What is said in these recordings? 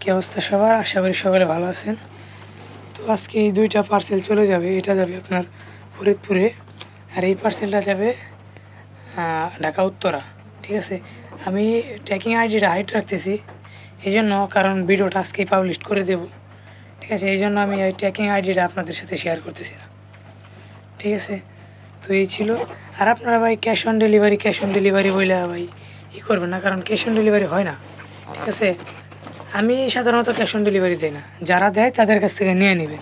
কী অবস্থা সবার? আশা করি সকলে ভালো আছেন। তো আজকে এই দুইটা পার্সেল চলে যাবে। এটা যাবে আপনার ফরিদপুরে, আর এই পার্সেলটা যাবে ঢাকা উত্তরা। ঠিক আছে, আমি ট্র্যাকিং আইডিটা হাইড রাখতেছি এই জন্য, কারণ ভিডিওটা আজকেই পাবলিশ করে দেব। ঠিক আছে, এই জন্য আমি এই ট্র্যাকিং আইডিটা আপনাদের সাথে শেয়ার করতেছি না। ঠিক আছে, তো এই ছিল। আর আপনারা ভাই ক্যাশ অন ডেলিভারি বলে ভাই করবেন না, কারণ ক্যাশ অন ডেলিভারি হয় না। ঠিক আছে, আমি সাধারণত ক্যাশ অন ডেলিভারি দিই না। যারা দেয় তাদের কাছ থেকে নিয়ে নেবে।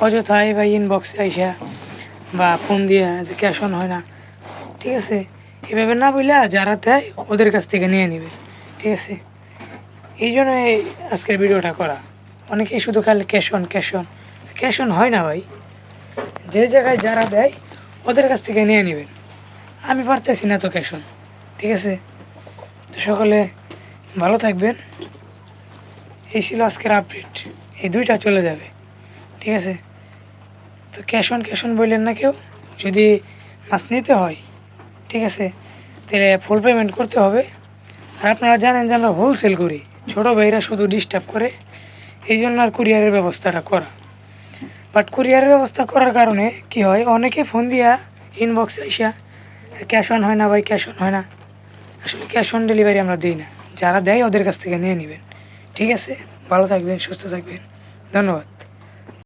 অযথায় বা ইনবক্সে আইসা বা ফোন দিয়া যে ক্যাশ অন হয় না, ঠিক আছে, এভাবে না বললে যারা দেয় ওদের কাছ থেকে নিয়ে নেবে। ঠিক আছে, এই জন্য আজকের ভিডিওটা করা। অনেকেই শুধু খালি ক্যাশ অন হয় না ভাই। যে জায়গায় যারা দেয় ওদের কাছ থেকে নিয়ে নেবেন। আমি পারতেছি না তো ক্যাশ অন। ঠিক আছে, তো সকলে ভালো থাকবেন। এই ছিল আজকের আপডেট। এই দুইটা চলে যাবে। ঠিক আছে, তো ক্যাশ অন বললেন না কেউ। যদি মাছ নিতে হয়, ঠিক আছে, তাহলে ফুল পেমেন্ট করতে হবে। আর আপনারা জানেন যে আমরা হোলসেল করি, ছোটো ভাইরা শুধু ডিস্টার্ব করে, এই জন্য আর কুরিয়ারের ব্যবস্থাটা করা। বাট কুরিয়ারের ব্যবস্থা করার কারণে কি হয়, অনেকে ফোন দিয়া ইনবক্সে আইসা ক্যাশ অন হয় না ভাই, ক্যাশ অন হয় না। আসলে ক্যাশ অন ডেলিভারি আমরা দিই না। যারা দেয় ওদের কাছ থেকে নিয়ে নেবেন। ঠিক আছে, ভালো থাকবেন, সুস্থ থাকবেন, ধন্যবাদ।